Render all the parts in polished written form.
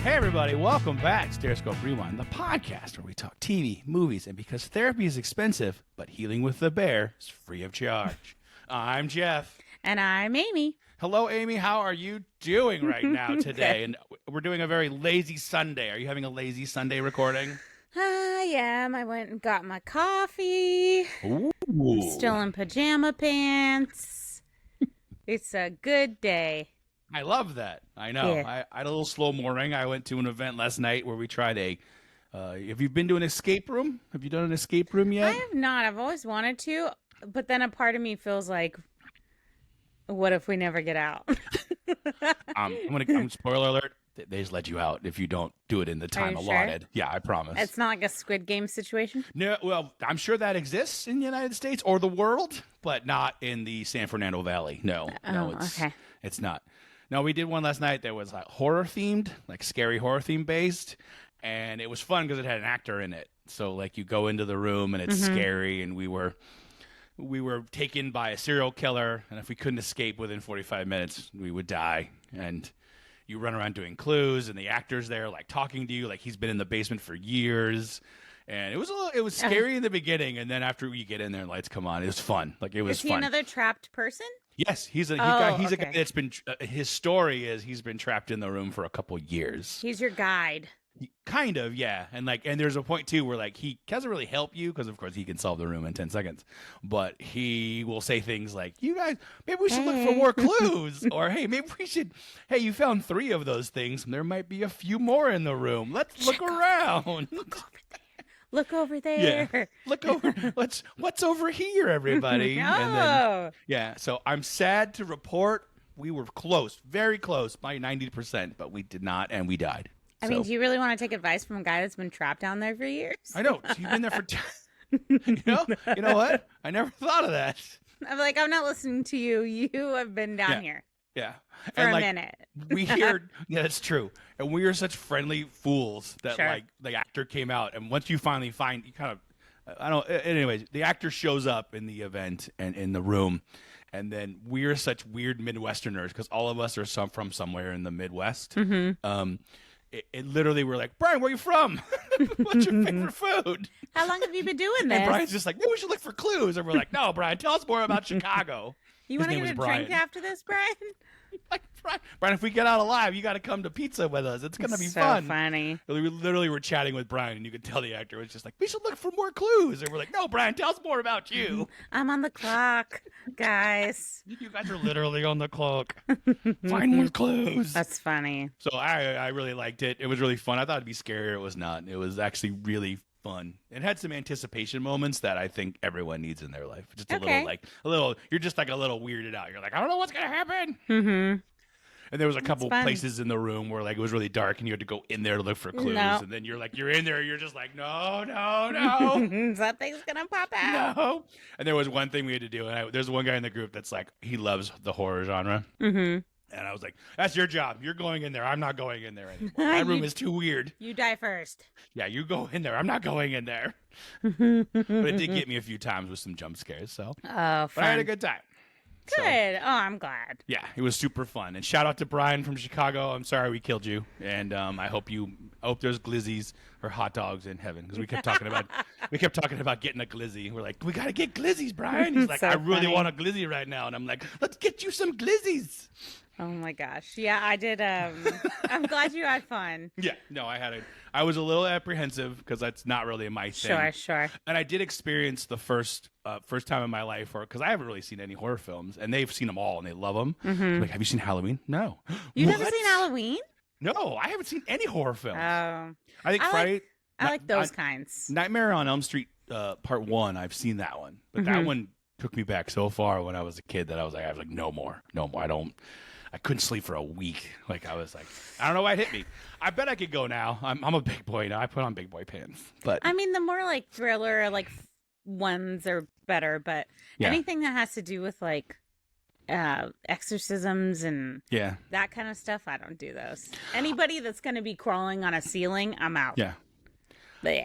Hey everybody, welcome back to StereoScope Rewind, the podcast where we talk TV, movies, and because therapy is expensive, but healing with the bear is free of charge. I'm Jeff. And I'm Amy. Hello, Amy. How are you doing right now today? And we're doing a very lazy Sunday. Are you having a lazy Sunday recording? I am. I went and got my coffee. Ooh. I'm still in pajama pants. It's a good day. I love that. I know. Yeah. I had a little slow morning. I went to an event last night where we tried have you been to an escape room? Have you done an escape room yet? I have not. I've always wanted to, but then a part of me feels like, what if we never get out? I'm spoiler alert. They just let you out if you don't do it in the time allotted. Sure? Yeah, I promise. It's not like a Squid Game situation? No, well, I'm sure that exists in the United States or the world, but not in the San Fernando Valley. No, okay. It's not. No, we did one last night that was like horror themed, like scary horror theme based, and it was fun because it had an actor in it. So like you go into the room and it's scary, and we were taken by a serial killer, and if we couldn't escape within 45 minutes, we would die. And you run around doing clues, and the actor's there like talking to you like he's been in the basement for years. And it was scary in the beginning, and then after you get in there and lights come on, it was fun. Like it was fun. Is he another trapped person? Yes, he's a guy Okay. that's been. His story is he's been trapped in the room for a couple years. He's your guide. Kind of, yeah. And there's a point too where like he doesn't really help you because of course he can solve the room in 10 seconds, but he will say things like, "You guys, maybe we should look for more clues," or "Hey, maybe we should. Hey, you found 3 of those things. There might be a few more in the room. Let's look around." Look over there. Yeah. Look over. What's over here, everybody? And then, so I'm sad to report we were close, very close, by 90%, but we did not, and we died. I mean, do you really want to take advice from a guy that's been trapped down there for years? I know. You've been there for you know what? I never thought of that. I'm like, I'm not listening to you. You have been down here. Yeah. For a minute. We hear, that's true. And we are such friendly fools that like the actor came out, and once you finally find, you kind of, anyways, the actor shows up in the event and in the room, and then we're such weird Midwesterners because all of us are from somewhere in the Midwest. It literally, we're like, "Brian, where are you from? What's your favorite food? How long have you been doing this?" And Brian's just like, "Maybe we should look for clues." And we're like, "No, Brian, tell us more about Chicago." You want to get a drink after this, Brian? Like, Brian, if we get out alive, you got to come to pizza with us. It's gonna be fun. So funny. We literally were chatting with Brian, and you could tell the actor was just like, "We should look for more clues." And we're like, "No, Brian, tell us more about you." I'm on the clock, guys. You guys are literally on the clock. Find more clues. That's funny. So I really liked it. It was really fun. I thought it'd be scary. It was not. It was actually really fun. It had some anticipation moments that I think everyone needs in their life. Just a little, you're just like a little weirded out. You're like, I don't know what's going to happen. And there was a couple places in the room where like it was really dark and you had to go in there to look for clues. No. And then you're in there. You're just like, no. Something's going to pop out. No. And there was one thing we had to do. And there's one guy in the group that's like, he loves the horror genre. And I was like, "That's your job. You're going in there. I'm not going in there anymore. My room is too weird. You die first." Yeah, you go in there. I'm not going in there. But it did get me a few times with some jump scares. So, but I had a good time. Good. I'm glad. Yeah, it was super fun. And shout out to Brian from Chicago. I'm sorry we killed you. And I hope there's glizzies or hot dogs in heaven because we kept talking about getting a glizzy. We're like, "We got to get glizzies, Brian." He's like, So "I really funny. want a glizzy right now." And I'm like, "Let's get you some glizzies." Oh my gosh. Yeah, I did. I'm glad you had fun. Yeah, no, I was a little apprehensive because that's not really my thing. Sure. And I did experience the first time in my life, because I haven't really seen any horror films, and they've seen them all and they love them. Like, have you seen Halloween? No. You've never seen Halloween? No, I haven't seen any horror films. Oh, I think Friday. I like those kinds. Nightmare on Elm Street Part 1. I've seen that one, but that one took me back so far when I was a kid that I was like, no more. I couldn't sleep for a week. Like, I was like, I don't know why it hit me. I bet I could go now. I'm a big boy now. I put on big boy pants. But I mean, the more like thriller like ones are better, but anything that has to do with like exorcisms and that kind of stuff, I don't do those. Anybody that's going to be crawling on a ceiling, I'm out. Yeah. But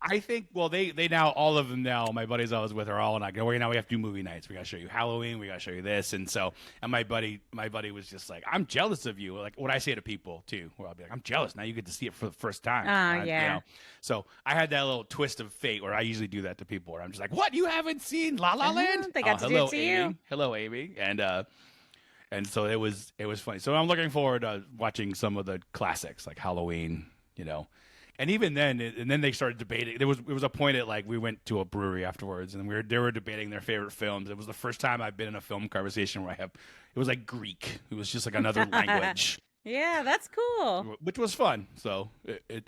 I think, well, they now, all of them now, my buddies I was with are all like, oh, now we have to do movie nights. We got to show you Halloween. We got to show you this. And so, and my buddy was just like, I'm jealous of you. Like what I say to people too, where I'll be like, I'm jealous. Now you get to see it for the first time. Yeah. You know? So I had that little twist of fate where I usually do that to people where I'm just like, what? You haven't seen La La Land? They got to do it to Amy. you. Hello, Amy. And so it was funny. So I'm looking forward to watching some of the classics like Halloween, you know. And even then, and then they started debating. It was a point at like we went to a brewery afterwards, and they were debating their favorite films. It was the first time I've been in a film conversation where it was like Greek. It was just like another language. Yeah, that's cool. Which was fun. So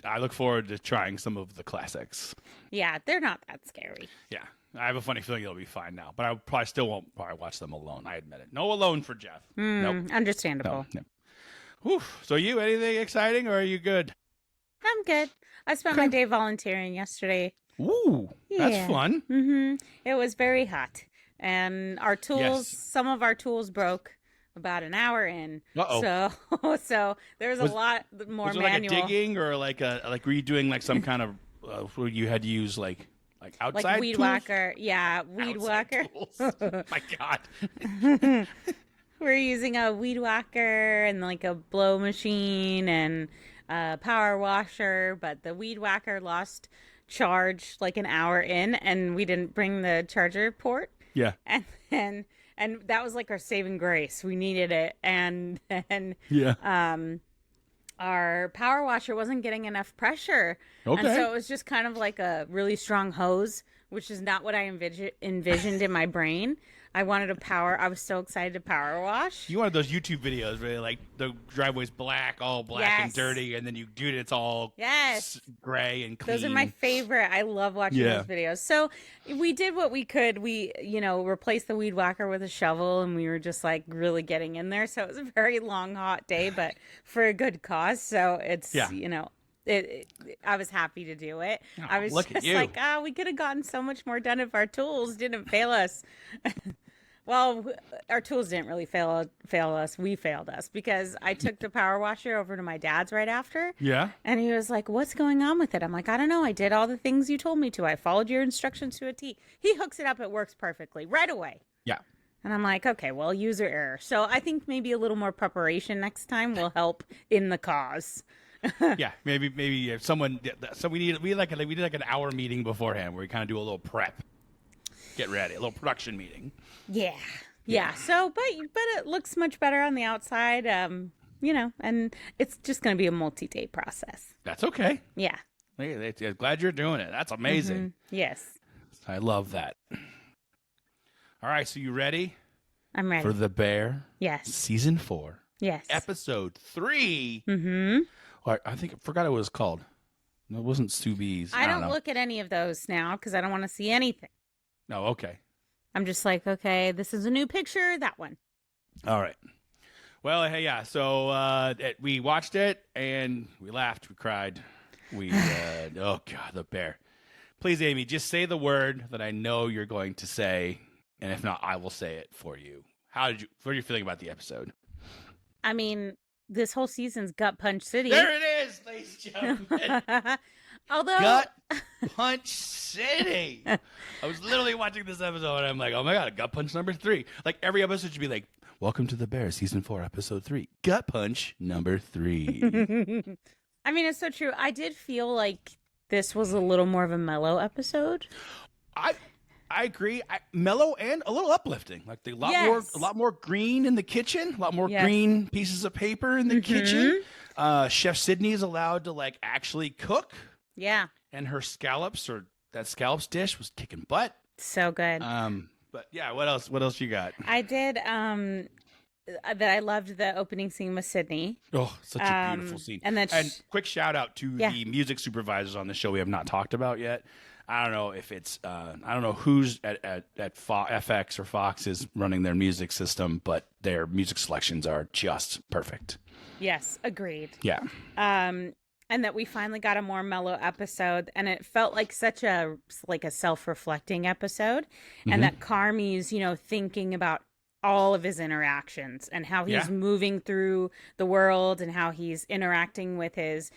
I look forward to trying some of the classics. Yeah, they're not that scary. Yeah, I have a funny feeling it'll be fine now, but I probably still won't watch them alone. I admit it. No alone for Jeff. Nope. Understandable. No. Whew. So you, anything exciting, or are you good? I'm good. I spent my day volunteering yesterday. Ooh, that's fun. It was very hot, and our tools, some of our tools broke about an hour in. So there's a lot more was it manual. Like a digging, or were you doing like some kind of where you had to use like outside like weed tools? whacker? Yeah, weed whacker. My God. We're using a weed whacker and like a blow machine and power washer, but the weed whacker lost charge like an hour in, and we didn't bring the charger port. Yeah. And that was like our saving grace. We needed it, and our power washer wasn't getting enough pressure. Okay. And so it was just kind of like a really strong hose, which is not what I envisioned in my brain. I was so excited to power wash. You wanted those YouTube videos where like the driveway's all black and dirty, and then you do it, it's all gray and clean. Those are my favorite. I love watching those videos. So we did what we could. We, replaced the weed whacker with a shovel, and we were just like really getting in there. So it was a very long, hot day, but for a good cause. So it's, I was happy to do it. Oh, I was just like, we could have gotten so much more done if our tools didn't fail us. Well, our tools didn't really fail us. We failed us because I took the power washer over to my dad's right after. Yeah. And he was like, what's going on with it? I'm like, I don't know. I did all the things you told me to. I followed your instructions to a T. He hooks it up. It works perfectly right away. Yeah. And I'm like, okay, well, user error. So I think maybe a little more preparation next time will help in the cause. Yeah, maybe if someone. So we did like an hour meeting beforehand where we kind of do a little prep, get ready, a little production meeting. Yeah. So, but it looks much better on the outside, and it's just going to be a multi-day process. That's okay. Yeah. Glad you're doing it. That's amazing. Yes. I love that. All right, so you ready? I'm ready. For The Bear? Yes. Season 4. Yes. Episode 3. Mm-hmm. I think I forgot what it was called. No, it wasn't Stubby's. I don't look at any of those now because I don't want to see anything. No, okay. I'm just like, okay, this is a new picture, that one. All right. Well, hey, yeah. So we watched it and we laughed, we cried. Oh God, The Bear. Please, Amy, just say the word that I know you're going to say, and if not, I will say it for you. What are you feeling about the episode? I mean, this whole season's Gut Punch City. There it is, ladies and gentlemen. Although Gut Punch City. I was literally watching this episode and I'm like, oh my God, Gut Punch number 3. Like every episode should be like, welcome to The Bear, season 4, episode 3. Gut Punch number 3. I mean, it's so true. I did feel like this was a little more of a mellow episode. I agree. Mellow and a little uplifting. Like a lot more green in the kitchen, a lot more green pieces of paper in the kitchen. Chef Sydney is allowed to like actually cook. Yeah. And her scallops, or that scallops dish, was kicking butt. So good. But yeah, what else you got? I did that I loved the opening scene with Sydney. Oh, such a beautiful scene. And quick shout out to the music supervisors on the show we have not talked about yet. I don't know if it's I don't know who's at FX or Fox is running their music system, but their music selections are just perfect. Yes, agreed. Yeah. And that we finally got a more mellow episode, and it felt like such a self-reflecting episode, and that Carmy's, thinking about all of his interactions and how he's moving through the world and how he's interacting with his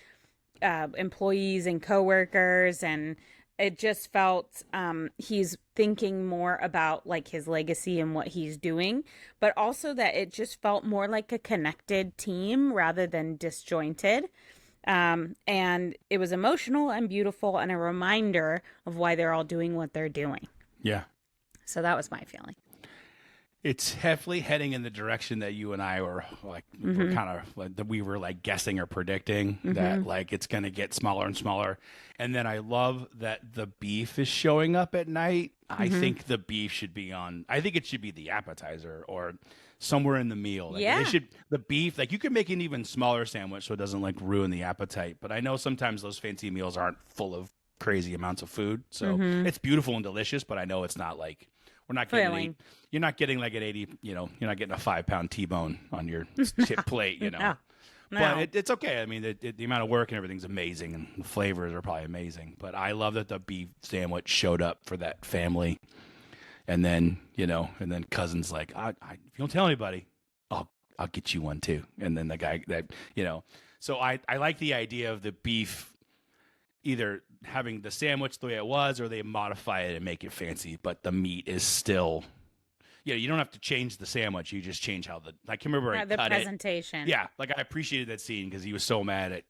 employees and coworkers, and it just felt he's thinking more about like his legacy and what he's doing, but also that it just felt more like a connected team rather than disjointed. And it was emotional and beautiful and a reminder of why they're all doing what they're doing. Yeah. So that was my feeling. It's heavily heading in the direction that you and I were like, we're kind of like, we were like guessing or predicting that like it's going to get smaller and smaller. And then I love that the beef is showing up at night. I think the beef should be I think it should be the appetizer or somewhere in the meal. Like, the beef, like you can make an even smaller sandwich so it doesn't like ruin the appetite. But I know sometimes those fancy meals aren't full of crazy amounts of food. So it's beautiful and delicious, but I know it's not like, we're not getting you're not getting like an 80, you're not getting a 5-pound T-bone on your chip plate, No. But it's okay. I mean, the amount of work and everything's amazing, and the flavors are probably amazing. But I love that the beef sandwich showed up for that family, and then cousin's like, if you don't tell anybody, I'll get you one too. And then the guy that so I like the idea of the beef either having the sandwich the way it was, or they modify it and make it fancy, but the meat is still, you don't have to change the sandwich. You just change how I can remember the presentation. Yeah. Like I appreciated that scene because he was so mad at,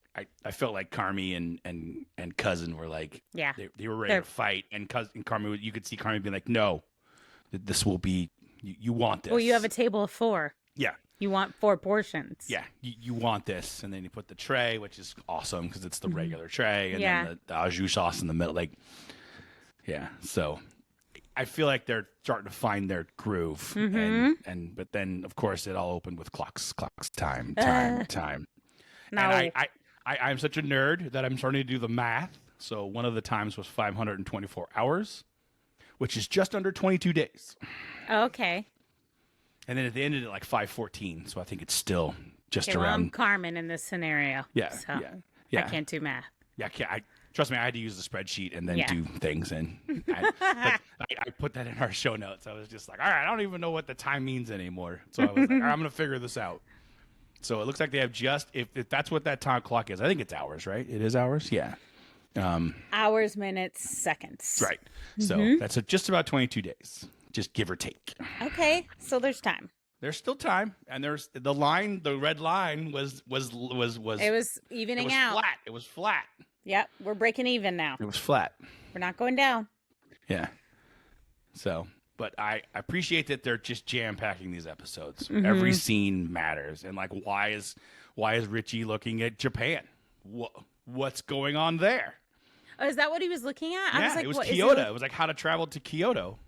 I felt like Carmy and cousin were like, they were ready to fight. And Carmy, you could see Carmy being like, no, this will be, you want this. Well, you have a table of 4. Yeah. You want 4 portions. Yeah, you want this. And then you put the tray, which is awesome because it's the regular tray. And then the au jus sauce in the middle. Like, yeah. So I feel like they're starting to find their groove. But then, of course, it all opened with clocks, time. No. And I'm such a nerd that I'm starting to do the math. So one of the times was 524 hours, which is just under 22 days. Okay. And then at the end at like 5:14, so I think it's still just around. Well, I'm Carmen in this scenario. Yeah, so yeah. I can't do math. Yeah, trust me, I had to use the spreadsheet and then do things, and I put that in our show notes. I was just like, all right, I don't even know what the time means anymore. So I was like, all right, I'm going to figure this out. So it looks like they have if that's what that time clock is. I think it's hours, right? It is hours, yeah. Hours, minutes, seconds. Right. So that's just about 22 days. Just give or take. Okay, so there's time. There's still time, and there's the red line was it was evening out. Flat. It was flat. Yep, we're breaking even now. It was flat. We're not going down. Yeah. So, but I appreciate that they're just jam packing these episodes. Every scene matters, and like, why is Richie looking at Japan? What's going on there? Oh, is that what he was looking at? Yeah, I was like, it was what, Kyoto. It was like how to travel to Kyoto.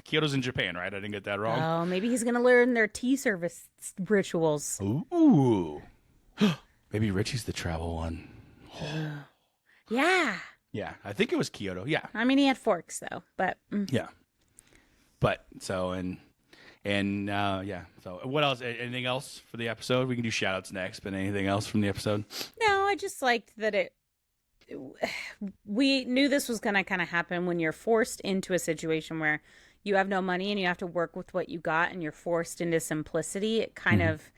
Kyoto's in Japan, right? I didn't get that wrong. Oh, maybe he's going to learn their tea service rituals. Ooh. Maybe Richie's the travel one. Yeah. Yeah, I think it was Kyoto. Yeah. I mean, he had forks, though, but... Yeah. But, so, and yeah. So, what else? Anything else for the episode? We can do shout-outs next, but anything else from the episode? No, I just liked that we knew this was going to kind of happen when you're forced into a situation where you have no money and you have to work with what you got and you're forced into simplicity. It kind of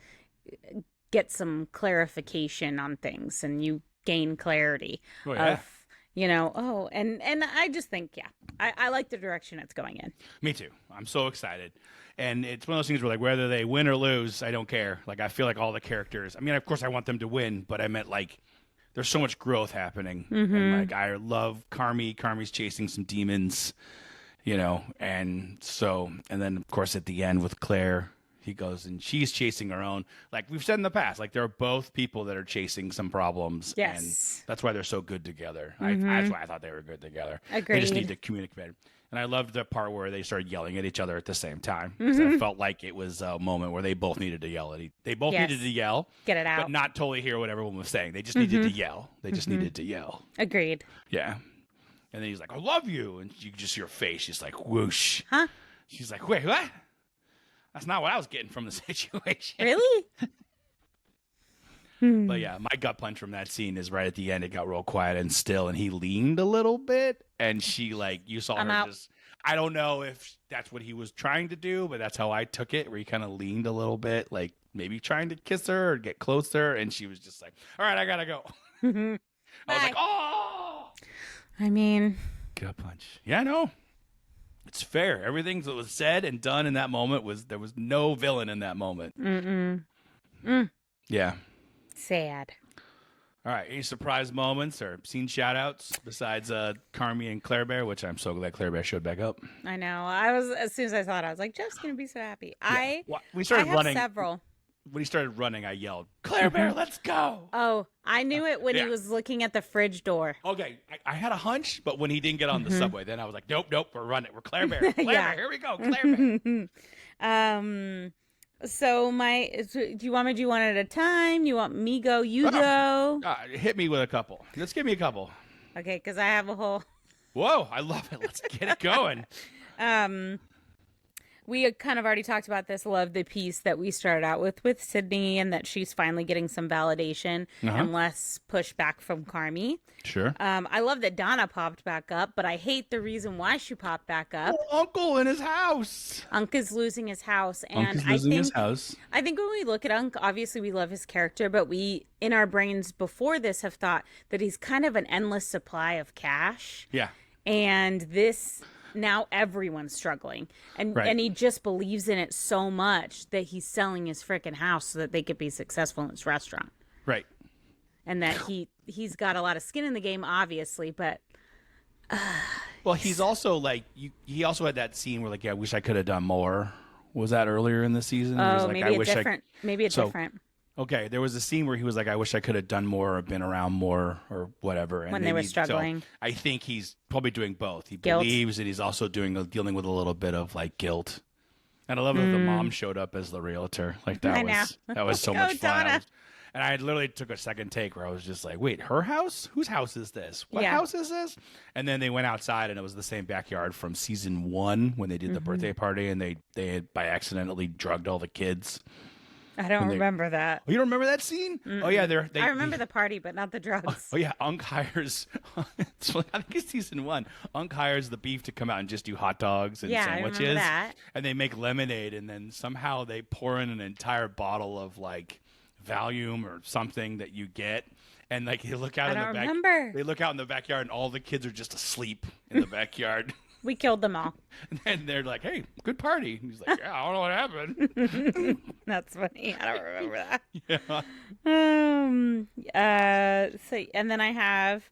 gets some clarification on things and you gain clarity of, and I just think, I like the direction it's going in. Me too. I'm so excited. And it's one of those things where, like, whether they win or lose, I don't care. Like, I feel like all the characters, I mean, of course I want them to win, but I meant, like, there's so much growth happening. And, like, I love Carmy. Carmy's chasing some demons, and then, of course, at the end with Claire, he goes and she's chasing her own. Like we've said in the past, like they're both people that are chasing some problems. Yes. And that's why they're so good together. That's why I thought they were good together. Agreed. They just need to communicate better. And I loved the part where they started yelling at each other at the same time. I felt like it was a moment where they both needed to yell They both needed to yell. Get it out. But not totally hear what everyone was saying. They just needed to yell. They just needed to yell. Agreed. Yeah. And then he's like, I love you. And you just see her face. She's like, whoosh. Huh? She's like, wait, what? That's not what I was getting from the situation. Really? But yeah, my gut punch from that scene is right at the end. It got real quiet and still, and he leaned a little bit, and she, like, you saw her just, I don't know if that's what he was trying to do, but that's how I took it, where he kind of leaned a little bit, like maybe trying to kiss her or get closer, and she was just like, all right, I gotta go. I was like, oh! I mean, Gut punch. Yeah, no. It's fair. Everything that was said and done in that moment there was no villain in that moment. Yeah. Sad. All right. Any surprise moments or scene shout outs besides Carmy and Claire Bear, which I'm so glad Claire Bear showed back up. I know. As soon as I saw it, I was like, Jeff's going to be so happy. Yeah. We started running. Several. When he started running, I yelled, Claire Bear, let's go. Oh, I knew it when he was looking at the fridge door. Okay, I had a hunch, but when he didn't get on the subway, then I was like, nope, we're running. We're Claire Bear. Claire Bear, here we go, Claire Bear. So do you want me to do one at a time? You want me go, you go? Hit me with a couple. Let's give me a couple. Okay, because I have a whole... Whoa, I love it. Let's get it going. We had kind of already talked about this. Love the piece that we started out with Sydney, and that she's finally getting some validation and less pushback from Carmy. Sure. I love that Donna popped back up, but I hate the reason why she popped back up. Oh, Uncle in his house. Unc is losing his house, and I think when we look at Unc, obviously we love his character, but we in our brains before this have thought that he's kind of an endless supply of cash. Yeah. And this. Now everyone's struggling, and he just believes in it so much that he's selling his freaking house so that they could be successful in his restaurant. Right. And that he's got a lot of skin in the game, obviously, but well, he's also like he also had that scene where like, I wish I could have done more. Was that earlier in the season? Oh, maybe different. Okay, there was a scene where he was like, I wish I could have done more or been around more or whatever. And when they were struggling. So I think he's probably doing both. He believes that he's also dealing with a little bit of like guilt. And I love that the mom showed up as the realtor. Like that was so much fun. And I literally took a second take where I was just like, wait, her house? Whose house is this? What house is this? And then they went outside and it was the same backyard from season 1 when they did the birthday party and they had by accidentally drugged all the kids. I don't remember that. Oh, you don't remember that scene? Oh yeah, I remember the party, but not the drugs. Oh yeah, Unc hires. I think it's season 1. Unc hires the beef to come out and just do hot dogs and sandwiches. I remember that. And they make lemonade, and then somehow they pour in an entire bottle of like Valium or something that you get, and like they look out They look out in the backyard, and all the kids are just asleep in the backyard. We killed them all. And they're like, hey, good party. And he's like, yeah, I don't know what happened. That's funny. I don't remember that. Yeah. And then I have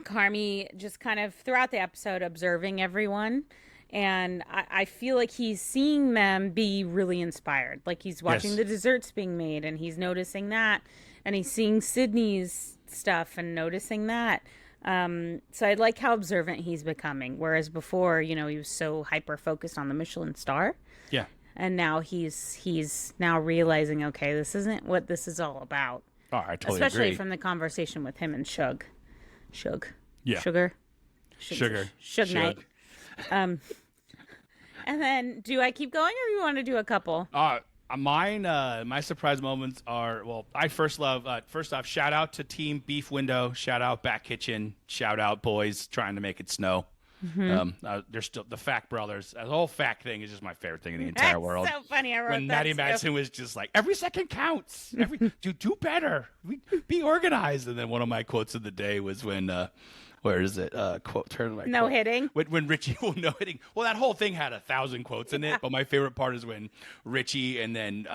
Carmy just kind of throughout the episode observing everyone. And I feel like he's seeing them be really inspired. Like he's watching the desserts being made and he's noticing that. And he's seeing Sydney's stuff and noticing that. So I like how observant he's becoming, whereas before, he was so hyper focused on the Michelin star. Yeah. And now he's now realizing, okay, this isn't what this is all about. Oh, I totally Especially agree. from the conversation with him and Shug. Yeah. Sugar. Shug Knight. And then, do I keep going or you want to do a couple? Mine, my surprise moments are, first off, shout out to Team Beef Window, shout out Back Kitchen, shout out boys trying to make it snow. They're still the Fact Brothers. The whole Fact thing is just my favorite thing in the entire world. So funny. I wrote when that Maddie Madsen was just like, every second counts. Do better. Be organized. And then one of my quotes of the day was when where is it? No hitting. When Richie, no hitting. Well, that whole thing had 1,000 quotes in it, but my favorite part is when Richie and then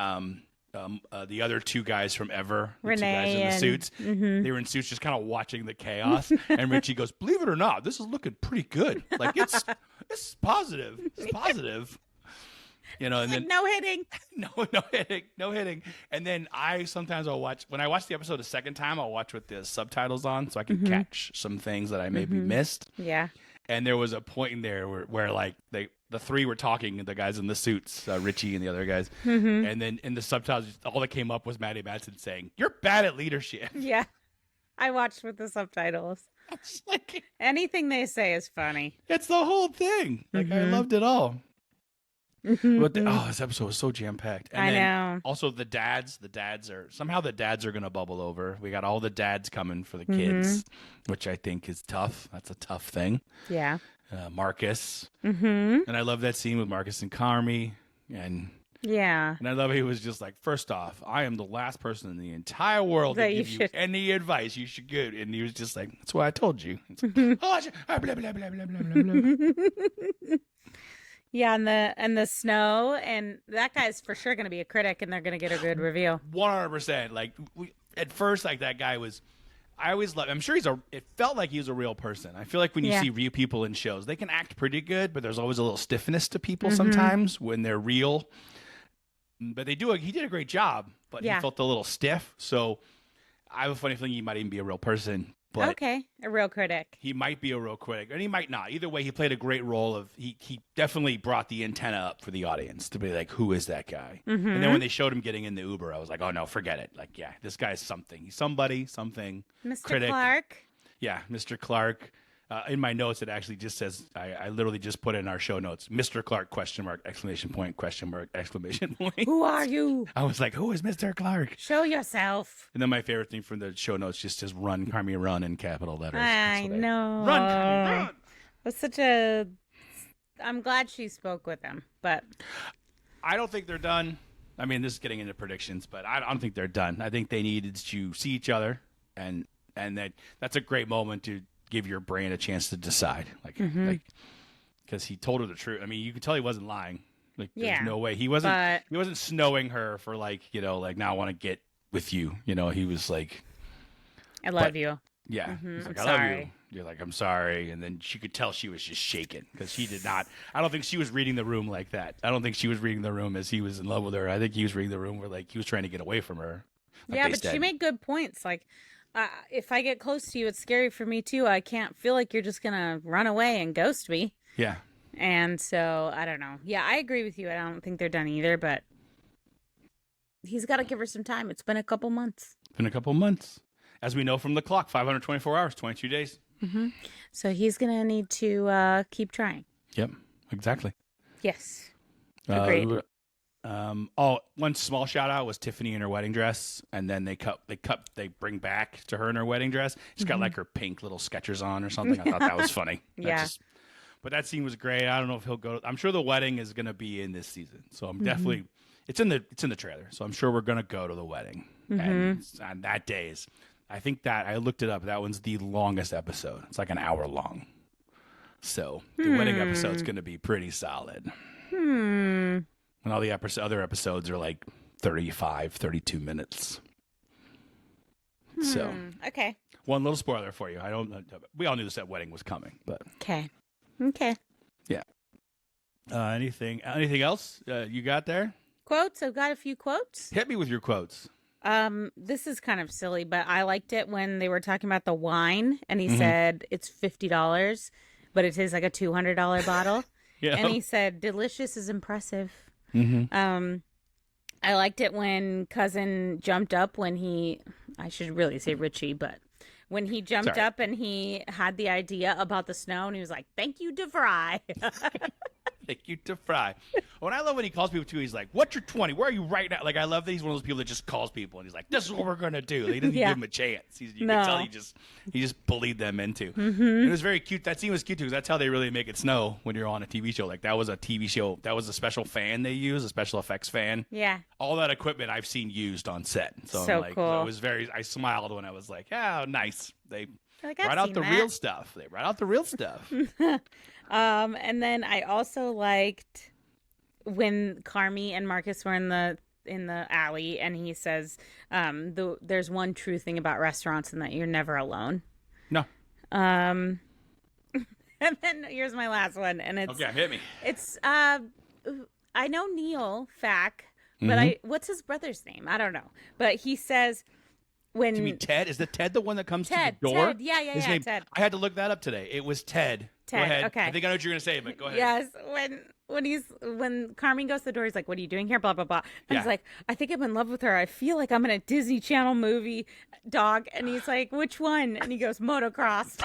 the other two guys from Ever, the two guys in the suits, they were in suits just kind of watching the chaos. And Richie goes, believe it or not, this is looking pretty good. Like it's positive. It's positive. And then no hitting. No hitting. And then I'll watch, when I watch the episode a second time, I'll watch with the subtitles on so I can catch some things that I maybe missed. Yeah. And there was a point in there where like the three were talking, the guys in the suits, Richie and the other guys. And then in the subtitles, all that came up was Maddie Madsen saying, "You're bad at leadership." Yeah. I watched with the subtitles. Like, anything they say is funny. It's the whole thing. Like I loved it all. But this episode was so jam-packed. And I know. Also the dads are going to bubble over. We got all the dads coming for the kids, which I think is tough. That's a tough thing. Yeah. Marcus. And I love that scene with Marcus and Carmy. And Yeah. And I love he was just like, first off, I am the last person in the entire world to give you any advice you should get. And he was just like, that's what I told you. It's like, oh, blah, blah, blah, blah, blah, blah, blah. Yeah, and the snow, and that guy's for sure going to be a critic, and they're going to get a good review. 100%. Like, at first, like, that guy was, I always love, I'm sure it felt like he was a real person. I feel like when you see real people in shows, they can act pretty good, but there's always a little stiffness to people sometimes when they're real. But he did a great job, but he felt a little stiff. So I have a funny feeling he might even be a real person. But okay, a real critic. He might be a real critic, and he might not. Either way, he played a great role of he definitely brought the antenna up for the audience to be like, who is that guy? And then when they showed him getting in the Uber, I was like, oh no, forget it. Like, yeah, this guy's something. He's somebody, something. Mr. Critic. Clark. Yeah, Mr. Clark. In my notes, it actually just says, I literally just put in our show notes, Mr. Clark, question mark, exclamation point, question mark, exclamation point. Who are you? I was like, who is Mr. Clark? Show yourself. And then my favorite thing from the show notes just says, run, Carmy, run in capital letters. I know. Run, Carmy, run. It was I'm glad she spoke with him, but. I don't think they're done. I mean, this is getting into predictions, but I don't think they're done. I think they needed to see each other, and that's a great moment to give your brain a chance to decide, like, because he told her the truth. I mean, you could tell he wasn't lying. Like, there's no way he wasn't snowing her for like, like, now I want to get with you. He was like, I love you. Yeah, he's like, I'm I sorry. love you. You're like, I'm sorry, and then she could tell she was just shaken because she did not. I don't think she was reading the room like that. I don't think she was reading the room as he was in love with her. I think he was reading the room where like he was trying to get away from her. Like yeah, but she made good points. Like, if I get close to you, it's scary for me too. I can't feel like you're just gonna run away and ghost me. Yeah. And so I don't know. Yeah, I agree with you. I don't think they're done either, but he's got to give her some time. It's been a couple months. As we know from the clock, 524 hours, 22 days. So he's gonna need to keep trying. Yep, exactly. Yes. Agreed. One small shout out was Tiffany in her wedding dress, and then they bring back to her in her wedding dress. She's got like her pink little Skechers on or something. I thought that was funny. Yeah. But that scene was great. I don't know if he'll go. I'm sure the wedding is going to be in this season, so I'm definitely. It's in the trailer, so I'm sure we're going to go to the wedding. And on that day I think that I looked it up. That one's the longest episode. It's like an hour long. So the wedding episode's going to be pretty solid. And all the other episodes are like 35, 32 minutes. So okay. One little spoiler for you. We all knew that wedding was coming, but okay. Yeah. Anything else you got there? Quotes. I've got a few quotes. Hit me with your quotes. This is kind of silly, but I liked it when they were talking about the wine, and he said it's $50, but it is like a $200 bottle. Yeah. And he said, "Delicious is impressive." I liked it when Cousin jumped up I should really say Richie, but when he jumped up and he had the idea about the snow, and he was like, "Thank you to Fry." Thank you to Fry. When I love when he calls people too, he's like, "What's your 20? Where are you right now?" Like, I love that he's one of those people that just calls people and he's like, "This is what we're gonna do." Like, he doesn't give them a chance. You can tell he just bullied them into. It was very cute. That scene was cute too, because that's how they really make it snow when you're on a TV show. Like, that was a TV show. That was a special fan they used, a special effects fan. Yeah. All that equipment I've seen used on set. So I'm like, cool. So it was I smiled when I was like, "Oh, nice." They brought out the real stuff. They brought out the real stuff. And then I also liked when Carmy and Marcus were in the alley, and he says, "There's one true thing about restaurants, and that you're never alone." No. And then here's my last one, and it's okay. Hit me. It's I know Neil Fack, but what's his brother's name? I don't know, but he says. When you mean Ted? Is the Ted the one that comes to the door? Ted. Yeah, His name, Ted. I had to look that up today. It was Ted. Go ahead. Okay. I think I know what you're gonna say, but go ahead. Yes, when Carmen goes to the door, he's like, "What are you doing here?" Blah blah blah. And he's like, "I think I'm in love with her. I feel like I'm in a Disney Channel movie, dog." And he's like, "Which one?" And he goes, "Motocross."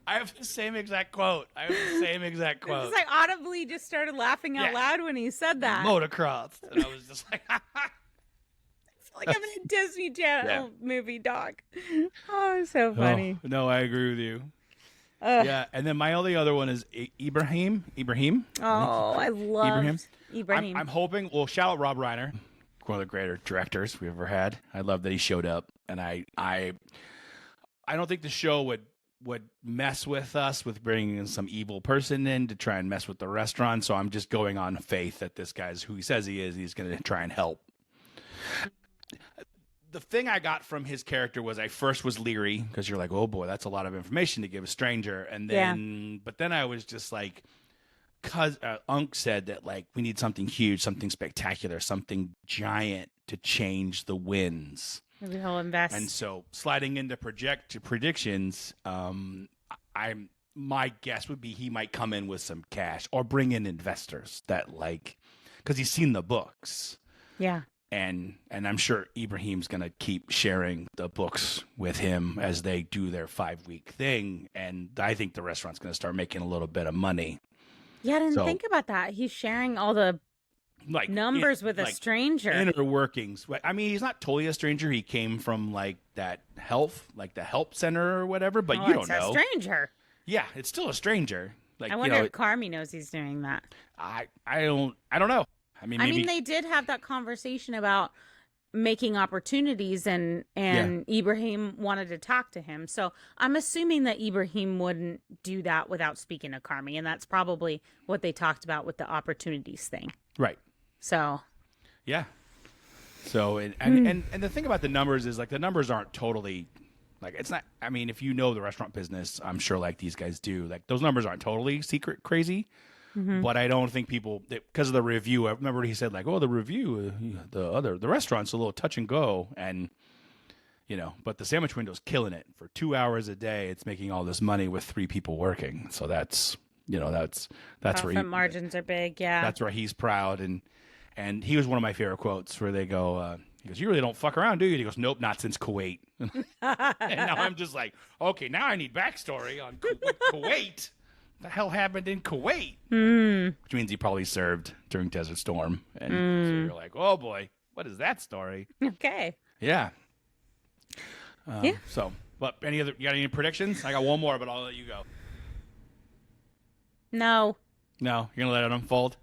I have the same exact quote. Because I audibly just started laughing out loud when he said that. Motocross, and I was just like. Like I'm in a Disney Channel movie, dog. Oh, so funny. No, I agree with you. Yeah, and then my only other one is Ibrahim. Oh, I loved Ibrahim. I'm hoping. Well, shout out Rob Reiner, one of the greater directors we've ever had. I love that he showed up, and I don't think the show would mess with us with bringing in some evil person in to try and mess with the restaurant. So I'm just going on faith that this guy's who he says he is. He's going to try and help. The thing I got from his character was I first was leery because you're like, oh boy, that's a lot of information to give a stranger. And then, but then I was just like, cause Unc said that like we need something huge, something spectacular, something giant to change the winds. Maybe he'll invest. And so sliding into predictions, my guess would be he might come in with some cash or bring in investors that like, because he's seen the books. Yeah. And I'm sure Ibrahim's going to keep sharing the books with him as they do their 5-week thing. And I think the restaurant's going to start making a little bit of money. Yeah, I didn't think about that. He's sharing all the numbers with a stranger. Inner workings. I mean, he's not totally a stranger. He came from like that health, like the help center or whatever, but you don't know. It's a stranger. Yeah, it's still a stranger. Like, I wonder if Carmy knows he's doing that. I don't know. I mean, they did have that conversation about making opportunities, and Ibrahim wanted to talk to him. So I'm assuming that Ibrahim wouldn't do that without speaking to Carmy, and that's probably what they talked about with the opportunities thing. Right. So. Yeah. So and the thing about the numbers is like the numbers aren't totally like it's not. I mean, if you know the restaurant business, I'm sure like these guys do. Like those numbers aren't totally secret crazy. Mm-hmm. But I don't think people, because of the review, I remember he said like, oh, the review, the restaurant's a little touch and go. And, but the sandwich window's killing it for 2 hours a day. It's making all this money with 3 people working. So that's where margins are big. Yeah. That's where he's proud. And he was one of my favorite quotes where they go, he goes, you really don't fuck around, do you? And he goes, nope, not since Kuwait. And now I'm just like, okay, now I need backstory on Kuwait. The hell happened in Kuwait? Which means he probably served during Desert Storm. And so you're like, oh boy, what is that story? Okay. Yeah. So, but you got any predictions? I got one more, but I'll let you go. No. No? You're going to let it unfold?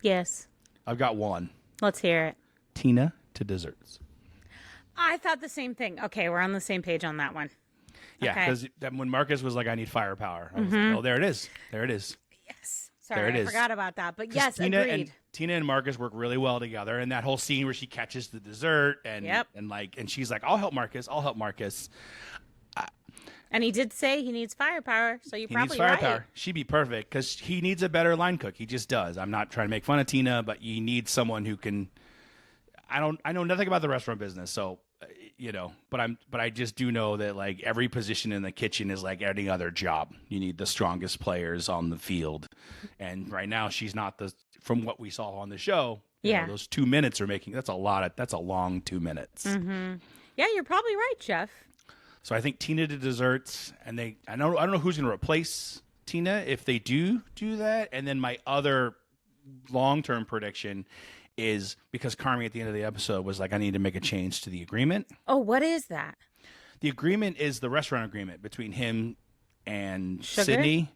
Yes. I've got one. Let's hear it. Tina to desserts. I thought the same thing. Okay, we're on the same page on that one. Yeah, because when Marcus was like, I need firepower, I was like, oh, there it is. There it is. Yes. Sorry, I forgot about that. But yes, agreed. Tina and Marcus work really well together. And that whole scene where she catches the dessert and she's like, I'll help Marcus. And he did say he needs firepower, so you're probably right. Firepower. She'd be perfect because he needs a better line cook. He just does. I'm not trying to make fun of Tina, but you need someone who can. I know nothing about the restaurant business, so but I just do know that like every position in the kitchen is like any other job. You need the strongest players on the field, and right now she's not from what we saw on the show. Those 2 minutes are making that's a long 2 minutes. Mm-hmm. Yeah, you're probably right, Jeff. So I think Tina to desserts, and I don't know who's going to replace Tina if they do that. And then my other long-term prediction is because Carmy at the end of the episode was like, I need to make a change to the agreement. Oh, what is that? The agreement is the restaurant agreement between him and Sugar? Sydney.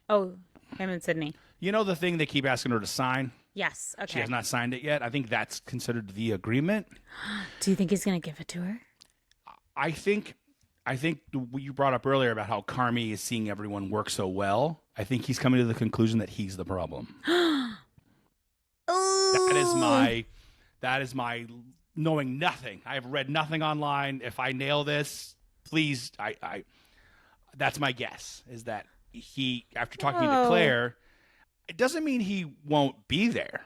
Oh, him and Sydney. You know the thing they keep asking her to sign? Yes. Okay. She has not signed it yet. I think that's considered the agreement. Do you think he's going to give it to her? I think what you brought up earlier about how Carmy is seeing everyone work so well. I think he's coming to the conclusion that he's the problem. That is my knowing nothing. I have read nothing online. If I nail this, please, I that's my guess is that he, after talking to Claire, it doesn't mean he won't be there,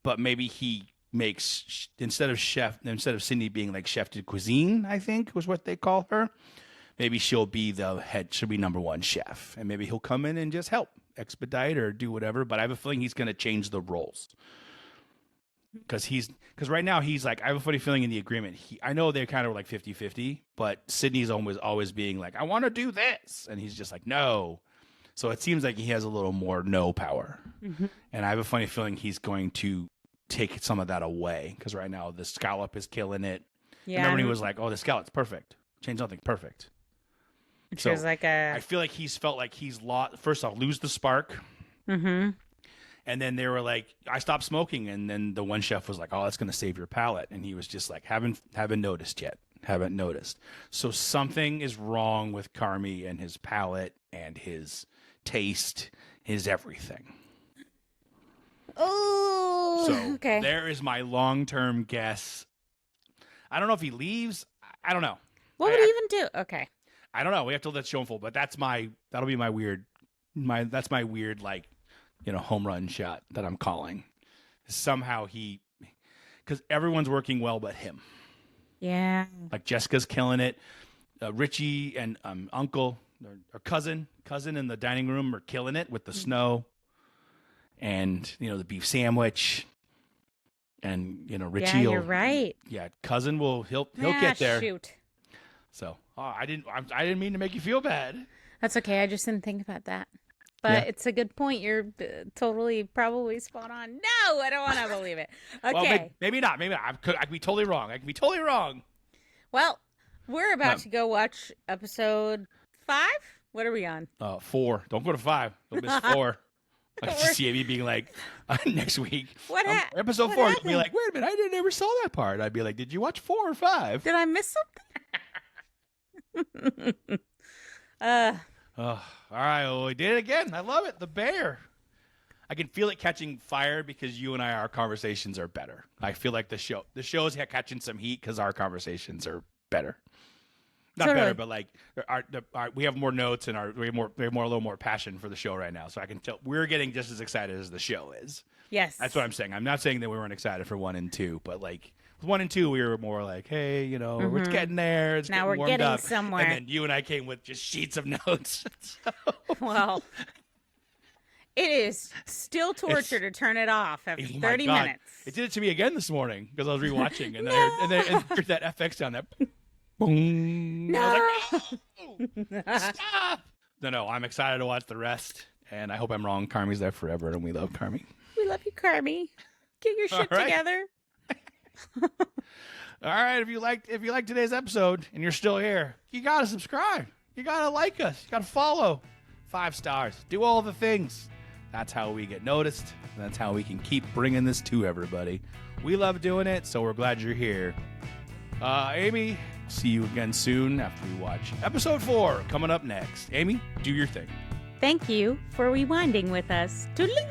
but maybe he makes instead of Sydney being like chef de cuisine, I think was what they call her. Maybe she'll be she'll be number one chef, and maybe he'll come in and just help expedite or do whatever. But I have a feeling he's going to change the roles because right now he's like, I have a funny feeling in the agreement. I know they're kind of like 50-50, but Sydney's always being like, I want to do this, and he's just like, no. So it seems like he has a little more no power, and I have a funny feeling he's going to take some of that away because right now the scallop is killing it. Yeah, and everybody was like, oh, the scallop's perfect. Change something perfect. Which is like a... I feel like he's felt like he's lost. First off, lose the spark. Mm-hmm. And then they were like, I stopped smoking. And then the one chef was like, oh, that's going to save your palate. And he was just like, haven't noticed yet. Haven't noticed. So something is wrong with Carmy and his palate and his taste, his everything. Oh, so okay. There is my long-term guess. I don't know if he leaves. I don't know. What would he even do? Okay. I don't know. We have to let show him full, but that'll be my weird, like, home run shot that I'm calling. Somehow because everyone's working well but him. Yeah. Like Jessica's killing it. Richie and uncle or cousin in the dining room are killing it with the snow and, the beef sandwich. And, Richie. Yeah, you're right. Yeah, cousin he'll get there. Shoot. So, I didn't mean to make you feel bad. That's okay. I just didn't think about that. But it's a good point. You're totally probably spot on. No, I don't want to believe it. Okay. Well, maybe not. Maybe not. I could be totally wrong. Well, we're about to go watch episode 5. What are we on? 4. Don't go to 5. You'll miss 4. I can see Amy being like, next week. What happened? Episode 4. You'll be like, wait a minute. I never saw that part. I'd be like, did you watch 4 or 5? Did I miss something? All right, well, we did it again. I love it. The bear. I can feel it catching fire because you and our conversations are better. I feel like the show is catching some heat because our conversations are better. Not better, but like we have more notes and we have a little more passion for the show right now. So I can tell we're getting just as excited as the show is. Yes, that's what I'm saying. I'm not saying that we weren't excited for 1 and 2, but like with 1 and 2, we were more like, hey, we're getting there. It's now we're warmed getting up. somewhere. And then you and I came with just sheets of notes. Well, it is still torture to turn it off after 30 minutes. It did it to me again this morning because I was rewatching, and then there's that FX down there. Boom. No. I was like, no, stop. No, I'm excited to watch the rest, and I hope I'm wrong. Carmy's there forever, and we love Carmy. We love you, Carmy. Get your shit together. All right, if you like today's episode and you're still here, you gotta subscribe. You gotta like us. You gotta follow. 5 stars. Do all the things. That's how we get noticed. And that's how we can keep bringing this to everybody. We love doing it, so we're glad you're here. Amy, see you again soon after we watch episode 4 coming up next. Amy, do your thing. Thank you for rewinding with us. Toodaloo.